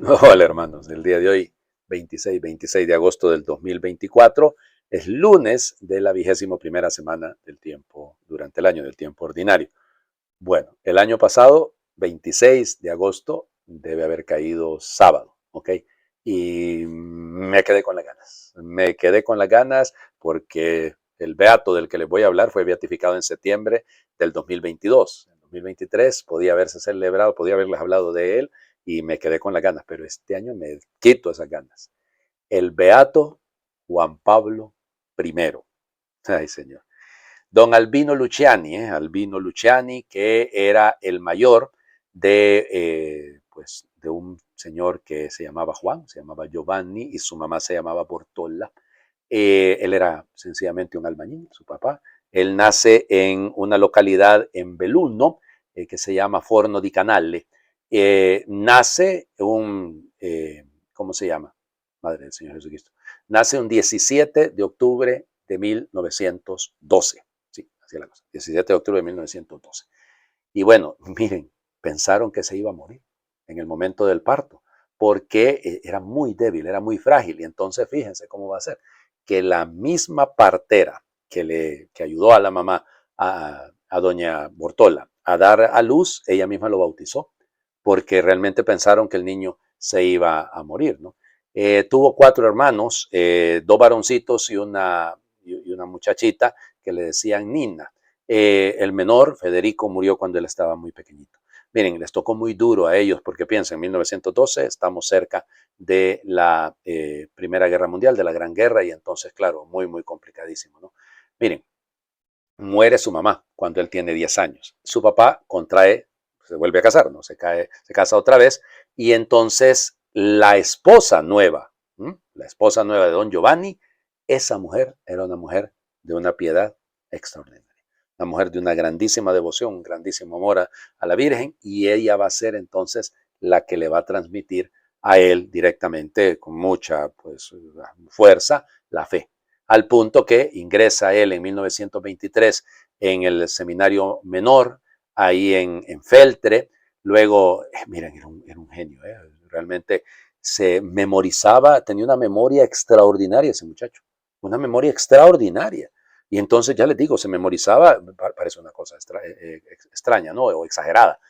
Hola hermanos, el día de hoy, 26 de agosto del 2024, es lunes de la 21ª semana del tiempo, durante el año del tiempo ordinario. Bueno, el año pasado, 26 de agosto, debe haber caído sábado, ¿ok? Y me quedé con las ganas. Me quedé con las ganas porque el beato del que les voy a hablar fue beatificado en septiembre del 2022. En 2023 podía haberse celebrado, podía haberles hablado de él y me quedé con las ganas, pero este año me quito esas ganas. El beato Juan Pablo I. Ay, señor. Don Albino Luciani, Albino Luciani, que era el mayor de un señor que se llamaba Juan, se llamaba Giovanni y su mamá se llamaba Portola. Él era sencillamente un albañil, su papá. Él nace en una localidad en Belluno que se llama Forno di Canale. Nace ¿cómo se llama? Madre del Señor Jesucristo. Nace un 17 de octubre de 1912. Sí, así es la cosa. 17 de octubre de 1912. Y bueno, miren, pensaron que se iba a morir en el momento del parto, porque era muy débil, era muy frágil. Y entonces fíjense cómo va a ser, que la misma partera que ayudó a la mamá, a doña Bortola, a dar a luz, ella misma lo bautizó, porque realmente pensaron que el niño se iba a morir, ¿no? Tuvo 4 hermanos, 2 varoncitos y una muchachita que le decían Nina. El menor, Federico, murió cuando él estaba muy pequeñito. Miren, les tocó muy duro a ellos porque piensen, en 1912 estamos cerca de la Primera Guerra Mundial, de la Gran Guerra, y entonces, claro, muy, muy complicadísimo, ¿no? Miren, muere su mamá cuando él tiene 10 años. Su papá contrae, se vuelve a casar, ¿no? Se casa otra vez, y entonces la esposa nueva, la esposa nueva de don Giovanni, esa mujer era una mujer de una piedad extraordinaria. Una mujer de una grandísima devoción, un grandísimo amor a la Virgen, y ella va a ser entonces la que le va a transmitir a él directamente, con mucha pues, fuerza, la fe. Al punto que ingresa él en 1923 en el seminario menor, ahí en Feltre. Luego, miren, era un genio, realmente se memorizaba, tenía una memoria extraordinaria ese muchacho, una memoria extraordinaria. Y entonces, ya les digo, se memorizaba, parece una cosa extraña, ¿no? O exagerada.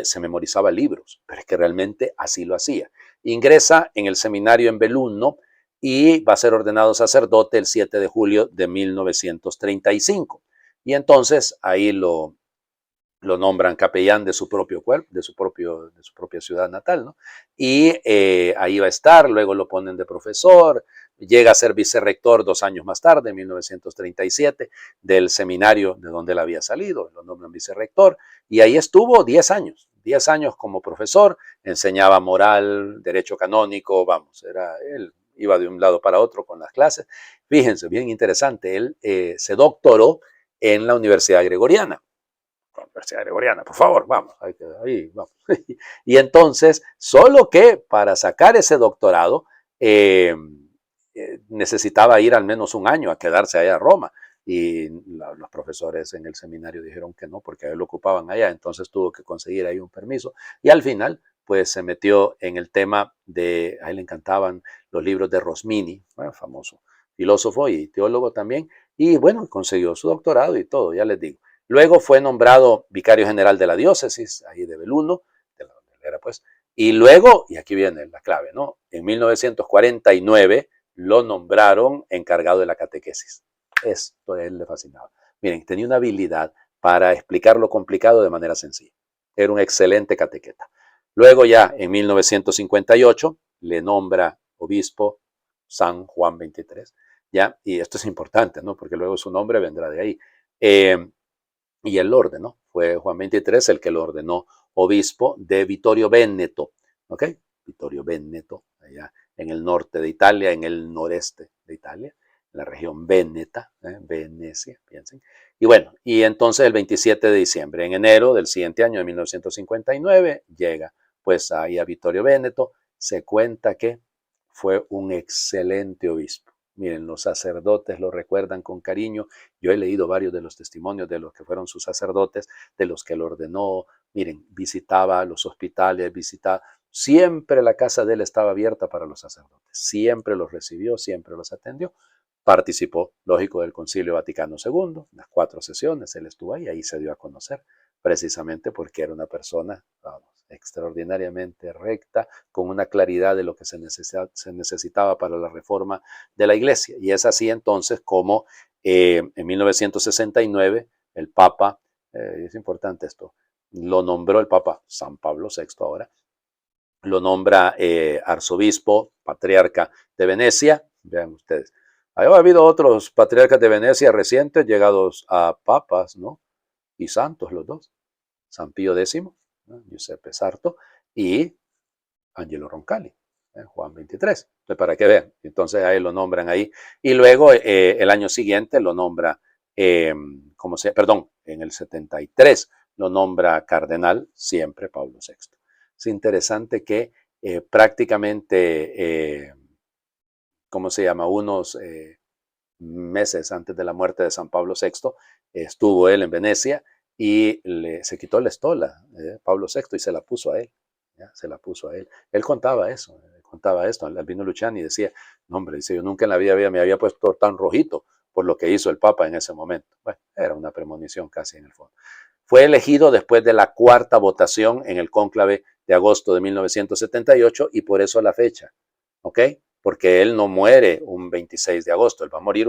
Se memorizaba libros, pero es que realmente así lo hacía. Ingresa en el seminario en Belluno y va a ser ordenado sacerdote el 7 de julio de 1935. Y entonces ahí lo nombran capellán de su propio cuerpo, de su propia ciudad natal, ¿no? Y ahí va a estar, luego lo ponen de profesor, llega a ser vicerrector 2 años más tarde, en 1937, del seminario de donde él había salido, lo nombran vicerrector, y ahí estuvo 10 años como profesor, enseñaba moral, derecho canónico, vamos, él iba de un lado para otro con las clases. Fíjense, bien interesante, él se doctoró en la Universidad Gregoriana. Universidad Gregoriana, por favor, vamos, ahí vamos. Y entonces, solo que para sacar ese doctorado, necesitaba ir al menos un año a quedarse allá a Roma. Y los profesores en el seminario dijeron que no, porque él lo ocupaban allá, entonces tuvo que conseguir ahí un permiso. Y al final, pues se metió en el tema a él le encantaban los libros de Rosmini, bueno, famoso filósofo y teólogo también, y bueno, consiguió su doctorado y todo, ya les digo. Luego fue nombrado vicario general de la diócesis, ahí de Belluno, de donde él era pues, y luego, y aquí viene la clave, ¿no? En 1949 lo nombraron encargado de la catequesis. Esto a él le fascinaba. Miren, tenía una habilidad para explicar lo complicado de manera sencilla. Era un excelente catequeta. Luego ya en 1958 le nombra obispo San Juan XXIII, ¿ya? Y esto es importante, ¿no? Porque luego su nombre vendrá de ahí. Y él lo ordenó. Fue Juan XXIII el que lo ordenó obispo de Vittorio Veneto, ¿ok? Vittorio Veneto, allá en el norte de Italia, en el noreste de Italia, en la región Veneta, Venecia, piensen. Y bueno, y entonces el 27 de diciembre, en enero del siguiente año de 1959, llega pues ahí a Vittorio Veneto. Se cuenta que fue un excelente obispo. Miren, los sacerdotes lo recuerdan con cariño. Yo he leído varios de los testimonios de los que fueron sus sacerdotes, de los que lo ordenó. Miren, visitaba los hospitales, visitaba, Siempre la casa de él estaba abierta para los sacerdotes. Siempre los recibió, siempre los atendió. Participó, lógico, del Concilio Vaticano II, las 4 sesiones, él estuvo ahí se dio a conocer, precisamente porque era una persona, vamos, extraordinariamente recta, con una claridad de lo que se necesitaba para la reforma de la Iglesia. Y es así entonces como en 1969 el Papa, es importante esto, lo nombró el Papa San Pablo VI ahora, lo nombra arzobispo, patriarca de Venecia. Vean ustedes, ha habido otros patriarcas de Venecia recientes llegados a papas, ¿no? Y santos los dos, San Pío X, ¿no? Giuseppe Sarto y Angelo Roncalli, Juan XXIII. Entonces, para que vean, entonces a él lo nombran ahí. Y luego el año siguiente lo nombra, perdón, en el 73 lo nombra cardenal, siempre Pablo VI. Es interesante que prácticamente, ¿cómo se llama? Unos meses antes de la muerte de San Pablo VI, estuvo él en Venecia y se quitó la estola, Pablo VI, y se la puso a él. ¿Ya? Se la puso a él. Él contaba eso, contaba esto. Albino Luciani decía, no hombre, dice, yo nunca en la vida me había puesto tan rojito por lo que hizo el Papa en ese momento. Bueno, era una premonición casi en el fondo. Fue elegido después de la 4ª votación en el cónclave de agosto de 1978 y por eso la fecha, ¿ok? Porque él no muere un 26 de agosto, él va a morir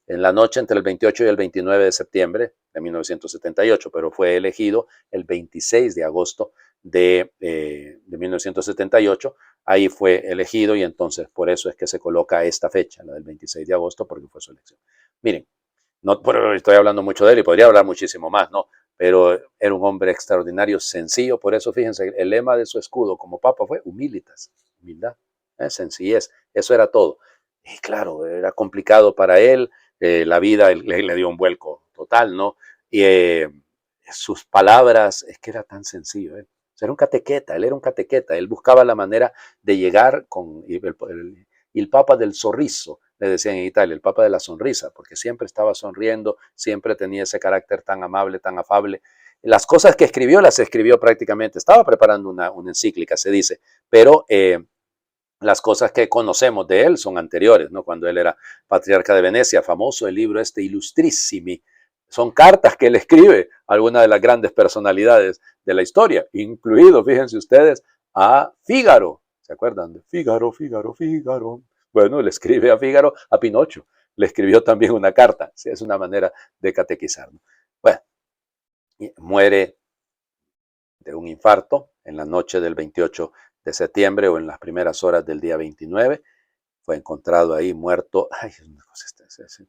en la noche entre el 28 y el 29 de septiembre de 1978, pero fue elegido el 26 de agosto de 1978, ahí fue elegido y entonces por eso es que se coloca esta fecha, la del 26 de agosto, porque fue su elección. Miren, no estoy hablando mucho de él y podría hablar muchísimo más, ¿no? Pero era un hombre extraordinario, sencillo, por eso fíjense, el lema de su escudo como papa fue humilitas, humildad, sencillez, eso era todo. Y claro, era complicado para él, la vida le dio un vuelco total, ¿no? Y sus palabras, es que era tan sencillo, ¿eh? O sea, era un catequeta, él era un catequeta, él buscaba la manera de llegar con el Papa del Sorriso, le decían en Italia, el Papa de la Sonrisa, porque siempre estaba sonriendo, siempre tenía ese carácter tan amable, tan afable. Las cosas que escribió, las escribió prácticamente, estaba preparando una encíclica, se dice, pero las cosas que conocemos de él son anteriores, ¿no? Cuando él era patriarca de Venecia, famoso el libro Illustrissimi, son cartas que él escribe a algunas de las grandes personalidades de la historia, incluido, fíjense ustedes, a Fígaro. ¿Se acuerdan de Fígaro, Fígaro, Fígaro? Bueno, le escribe a Fígaro, a Pinocho. Le escribió también una carta. Sí, es una manera de catequizarnos. Bueno, muere de un infarto en la noche del 28 de septiembre o en las primeras horas del día 29. Fue encontrado ahí muerto. Ay, es una cosa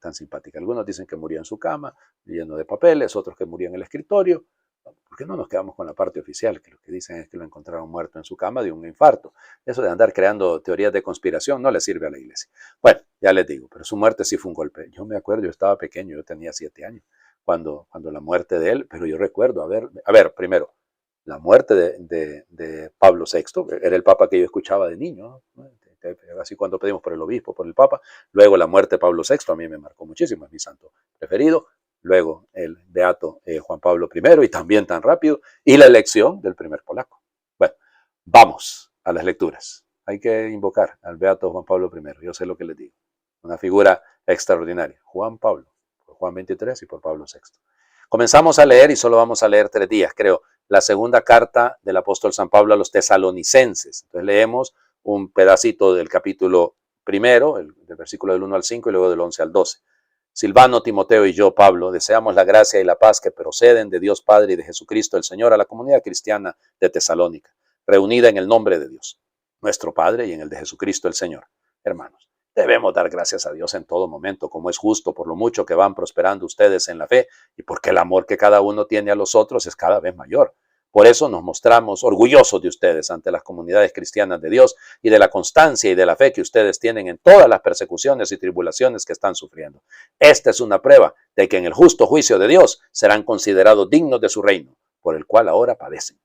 tan simpática. Algunos dicen que murió en su cama, lleno de papeles, otros que murió en el escritorio. ¿Por qué no nos quedamos con la parte oficial? Que lo que dicen es que lo encontraron muerto en su cama de un infarto. Eso de andar creando teorías de conspiración no le sirve a la iglesia. Bueno, ya les digo, pero su muerte sí fue un golpe. Yo me acuerdo, yo estaba pequeño, yo tenía 7 años cuando la muerte de él, pero yo recuerdo, a ver, primero, la muerte de Pablo VI, era el papa que yo escuchaba de niño, ¿no? Así cuando pedimos por el obispo, por el papa, luego la muerte de Pablo VI a mí me marcó muchísimo, es mi santo preferido, luego el beato Juan Pablo I y también tan rápido, y la elección del primer polaco. Bueno, vamos a las lecturas. Hay que invocar al beato Juan Pablo I, yo sé lo que les digo, una figura extraordinaria, Juan Pablo, por Juan XXIII y por Pablo VI. Comenzamos a leer y solo vamos a leer 3 días, creo, la segunda carta del apóstol San Pablo a los tesalonicenses. Entonces leemos un pedacito del capítulo primero, del versículo del 1 al 5 y luego del 11 al 12. Silvano, Timoteo y yo, Pablo, deseamos la gracia y la paz que proceden de Dios Padre y de Jesucristo el Señor a la comunidad cristiana de Tesalónica, reunida en el nombre de Dios, nuestro Padre, y en el de Jesucristo el Señor. Hermanos, debemos dar gracias a Dios en todo momento, como es justo, por lo mucho que van prosperando ustedes en la fe y porque el amor que cada uno tiene a los otros es cada vez mayor. Por eso nos mostramos orgullosos de ustedes ante las comunidades cristianas de Dios y de la constancia y de la fe que ustedes tienen en todas las persecuciones y tribulaciones que están sufriendo. Esta es una prueba de que en el justo juicio de Dios serán considerados dignos de su reino, por el cual ahora padecen.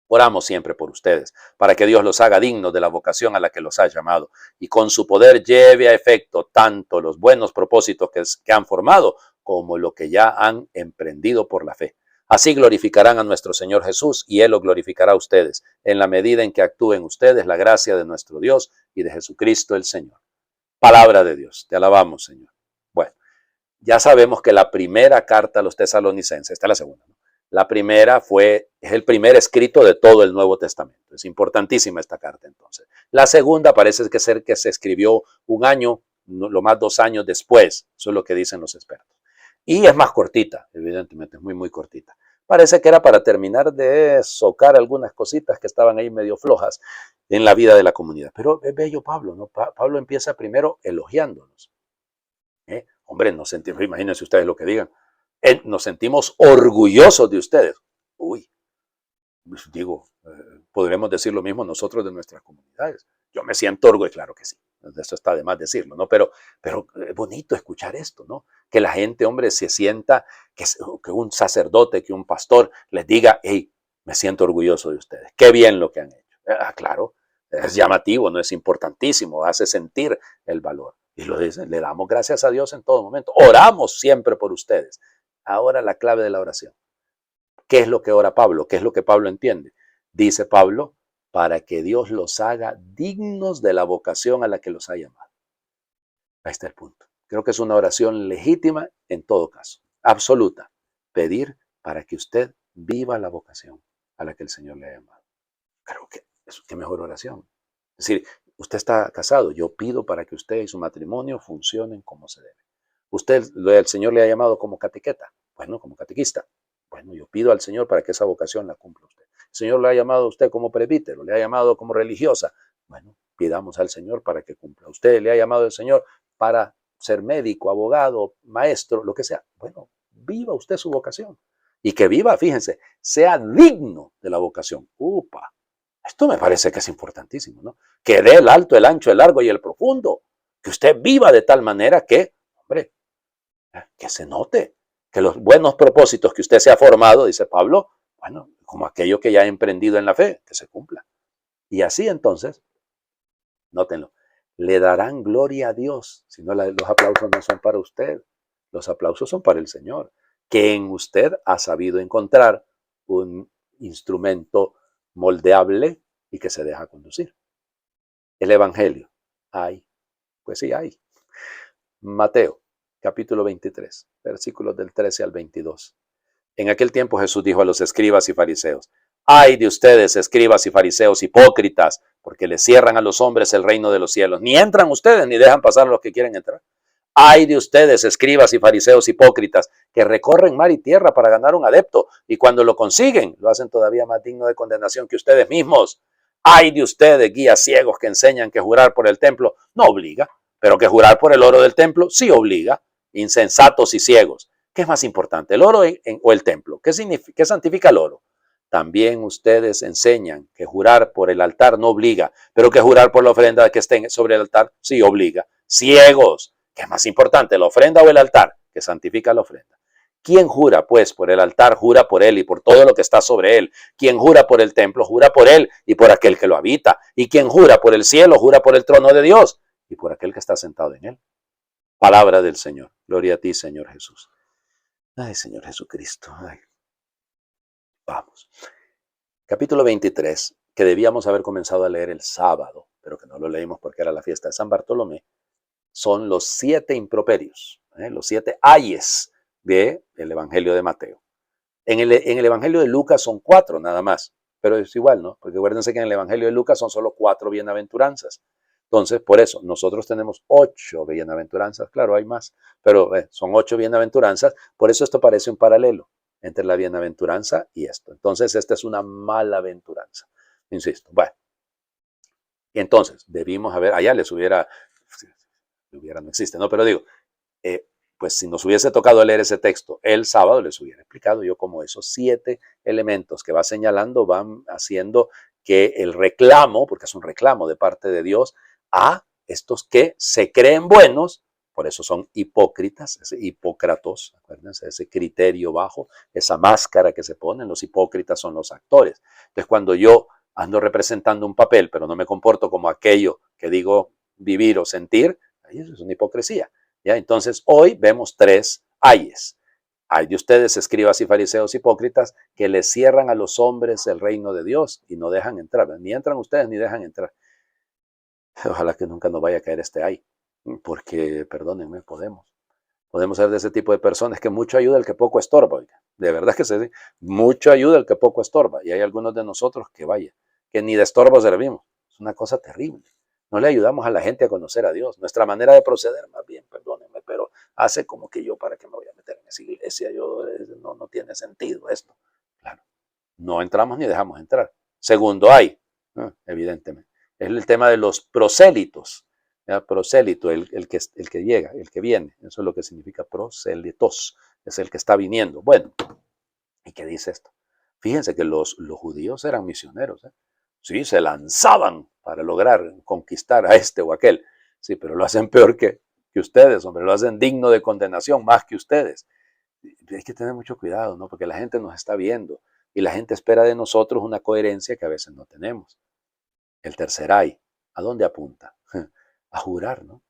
Oramos siempre por ustedes, para que Dios los haga dignos de la vocación a la que los ha llamado y con su poder lleve a efecto tanto los buenos propósitos que han formado como lo que ya han emprendido por la fe. Así glorificarán a nuestro Señor Jesús y Él lo glorificará a ustedes, en la medida en que actúen ustedes la gracia de nuestro Dios y de Jesucristo el Señor. Palabra de Dios. Te alabamos, Señor. Bueno, ya sabemos que la primera carta a los tesalonicenses, esta es la segunda, ¿no? La primera es el primer escrito de todo el Nuevo Testamento. Es importantísima esta carta entonces. La segunda parece ser que se escribió un año, lo más 2 años después. Eso es lo que dicen los expertos. Y es más cortita, evidentemente, es muy, muy cortita. Parece que era para terminar de socar algunas cositas que estaban ahí medio flojas en la vida de la comunidad. Pero es bello Pablo, ¿no? Pablo empieza primero elogiándonos. Hombre, nos sentimos, imagínense ustedes lo que digan, nos sentimos orgullosos de ustedes. Uy, digo, podremos decir lo mismo nosotros de nuestras comunidades. Yo me siento orgulloso, claro que sí, eso está de más decirlo, ¿no? Pero es bonito escuchar esto, ¿no? Que la gente, hombre, se sienta, que un sacerdote, que un pastor les diga, hey, me siento orgulloso de ustedes, qué bien lo que han hecho. Claro, es llamativo, no es importantísimo, hace sentir el valor. Y lo dicen, le damos gracias a Dios en todo momento. Oramos siempre por ustedes. Ahora la clave de la oración. ¿Qué es lo que ora Pablo? ¿Qué es lo que Pablo entiende? Dice Pablo, para que Dios los haga dignos de la vocación a la que los ha llamado. Ahí está el punto. Creo que es una oración legítima en todo caso, absoluta. Pedir para que usted viva la vocación a la que el Señor le ha llamado. Creo que es qué mejor oración. Es decir, usted está casado, yo pido para que usted y su matrimonio funcionen como se debe. Usted, el Señor le ha llamado como catequeta, bueno, como catequista. Bueno, yo pido al Señor para que esa vocación la cumpla usted. El Señor le ha llamado a usted como presbítero, le ha llamado como religiosa. Bueno, pidamos al Señor para que cumpla. Usted le ha llamado al Señor para ser médico, abogado, maestro, lo que sea. Bueno, viva usted su vocación. Y que viva, fíjense, sea digno de la vocación. ¡Upa! Esto me parece que es importantísimo, ¿no? Que dé el alto, el ancho, el largo y el profundo. Que usted viva de tal manera que, hombre, que se note que los buenos propósitos que usted se ha formado, dice Pablo, bueno, como aquello que ya ha emprendido en la fe, que se cumpla. Y así entonces, nótenlo, le darán gloria a Dios. Si no, los aplausos no son para usted, los aplausos son para el Señor, que en usted ha sabido encontrar un instrumento moldeable y que se deja conducir. El Evangelio, hay, pues sí hay. Mateo, capítulo 23, versículos del 13 al 22. En aquel tiempo Jesús dijo a los escribas y fariseos, ay de ustedes, escribas y fariseos hipócritas, porque les cierran a los hombres el reino de los cielos. Ni entran ustedes, ni dejan pasar a los que quieren entrar. Ay de ustedes, escribas y fariseos hipócritas, que recorren mar y tierra para ganar un adepto, y cuando lo consiguen, lo hacen todavía más digno de condenación que ustedes mismos. Ay de ustedes, guías ciegos que enseñan que jurar por el templo no obliga, pero que jurar por el oro del templo sí obliga. Insensatos y ciegos. ¿Qué es más importante, el oro o el templo? ¿Qué santifica el oro? También ustedes enseñan que jurar por el altar no obliga, pero que jurar por la ofrenda que esté sobre el altar sí obliga. Ciegos. ¿Qué es más importante, la ofrenda o el altar? Que santifica la ofrenda. Quien jura, pues, por el altar, jura por él y por todo lo que está sobre él. Quien jura por el templo, jura por él y por aquel que lo habita. Y quien jura por el cielo, jura por el trono de Dios y por aquel que está sentado en él. Palabra del Señor. Gloria a ti, Señor Jesús. Ay, Señor Jesucristo. Ay. Vamos. Capítulo 23, que debíamos haber comenzado a leer el sábado, pero que no lo leímos porque era la fiesta de San Bartolomé, son los 7 improperios, los 7 ayes del Evangelio de Mateo. En el Evangelio de Lucas son 4 nada más, pero es igual, ¿no? Porque acuérdense que en el Evangelio de Lucas son solo 4 bienaventuranzas. Entonces, por eso, nosotros tenemos 8 bienaventuranzas, claro, hay más, pero son 8 bienaventuranzas, por eso esto parece un paralelo entre la bienaventuranza y esto. Entonces, esta es una malaventuranza, insisto. Bueno, entonces, debimos haber, allá no existe, ¿no? Pero digo, pues si nos hubiese tocado leer ese texto el sábado, les hubiera explicado yo cómo esos 7 elementos que va señalando van haciendo que el reclamo, porque es un reclamo de parte de Dios, a estos que se creen buenos, por eso son hipócritas, hipócratos, acuérdense, ese criterio bajo, esa máscara que se ponen, los hipócritas son los actores. Entonces, cuando yo ando representando un papel, pero no me comporto como aquello que digo vivir o sentir, ahí eso es una hipocresía. ¿Ya? Entonces, hoy vemos 3 ayes. Hay de ustedes, escribas y fariseos hipócritas, que les cierran a los hombres el reino de Dios y no dejan entrar. Ni entran ustedes ni dejan entrar. Ojalá que nunca nos vaya a caer este ay, porque, perdónenme, podemos ser de ese tipo de personas que mucho ayuda el que poco estorba, oiga. De verdad que sí, mucho ayuda el que poco estorba. Y hay algunos de nosotros que vaya, que ni de estorbo servimos. Es una cosa terrible. No le ayudamos a la gente a conocer a Dios. Nuestra manera de proceder, más bien, perdónenme, pero hace como que yo, ¿para qué me voy a meter en esa iglesia? No tiene sentido esto. Claro, no entramos ni dejamos entrar. Segundo, hay, evidentemente, es el tema de los prosélitos. ¿Ya? Prosélito, el que llega, el que viene. Eso es lo que significa proselitos. Es el que está viniendo. Bueno, ¿y qué dice esto? Fíjense que los judíos eran misioneros. Sí, se lanzaban para lograr conquistar a este o aquel. Sí, pero lo hacen peor que ustedes, hombre. Lo hacen digno de condenación más que ustedes. Hay que tener mucho cuidado, ¿no? Porque la gente nos está viendo y la gente espera de nosotros una coherencia que a veces no tenemos. El tercer ay, ¿a dónde apunta? A jurar, ¿no?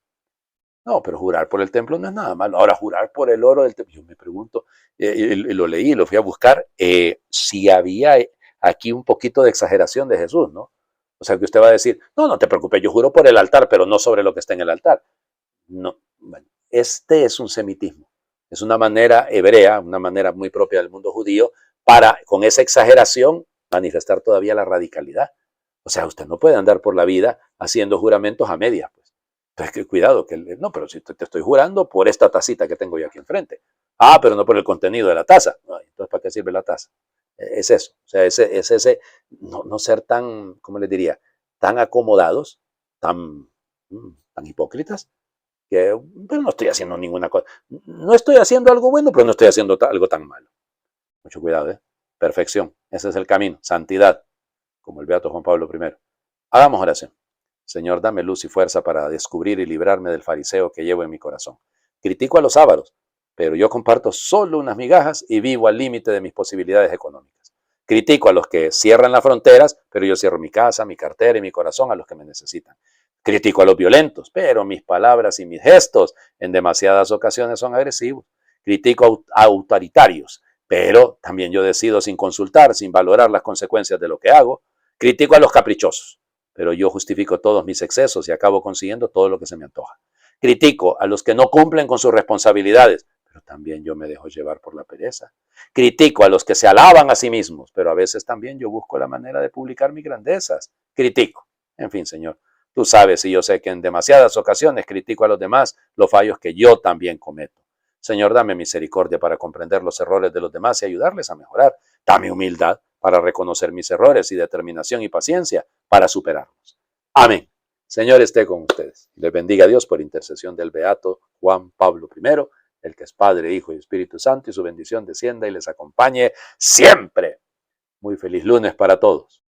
No, pero jurar por el templo no es nada malo. Ahora, jurar por el oro del templo, yo me pregunto, y lo leí, lo fui a buscar, si había aquí un poquito de exageración de Jesús, ¿no? O sea, que usted va a decir, no, no te preocupes, yo juro por el altar, pero no sobre lo que está en el altar. No, bueno, este es un semitismo. Es una manera hebrea, una manera muy propia del mundo judío, para, con esa exageración, manifestar todavía la radicalidad. O sea, usted no puede andar por la vida haciendo juramentos a medias, pues. Entonces, que cuidado, que no, pero si te estoy jurando por esta tacita que tengo yo aquí enfrente. Ah, pero no por el contenido de la taza. Ay, entonces, ¿para qué sirve la taza? Es eso. O sea, es ese no ser tan, ¿cómo les diría? Tan acomodados, tan, tan hipócritas, que pero no estoy haciendo ninguna cosa. No estoy haciendo algo bueno, pero no estoy haciendo algo tan malo. Mucho cuidado, ¿eh? Perfección. Ese es el camino. Santidad, como el beato Juan Pablo I. Hagamos oración. Señor, dame luz y fuerza para descubrir y librarme del fariseo que llevo en mi corazón. Critico a los ávaros, pero yo comparto solo unas migajas y vivo al límite de mis posibilidades económicas. Critico a los que cierran las fronteras, pero yo cierro mi casa, mi cartera y mi corazón a los que me necesitan. Critico a los violentos, pero mis palabras y mis gestos en demasiadas ocasiones son agresivos. Critico a autoritarios, pero también yo decido sin consultar, sin valorar las consecuencias de lo que hago. Critico a los caprichosos, pero yo justifico todos mis excesos y acabo consiguiendo todo lo que se me antoja. Critico a los que no cumplen con sus responsabilidades, pero también yo me dejo llevar por la pereza. Critico a los que se alaban a sí mismos, pero a veces también yo busco la manera de publicar mis grandezas. Critico. En fin, Señor, tú sabes y yo sé que en demasiadas ocasiones critico a los demás los fallos que yo también cometo. Señor, dame misericordia para comprender los errores de los demás y ayudarles a mejorar. Dame humildad para reconocer mis errores y determinación y paciencia para superarlos. Amén. Señor, esté con ustedes. Les bendiga a Dios por intercesión del beato Juan Pablo I, el que es Padre, Hijo y Espíritu Santo, y su bendición descienda y les acompañe siempre. Muy feliz lunes para todos.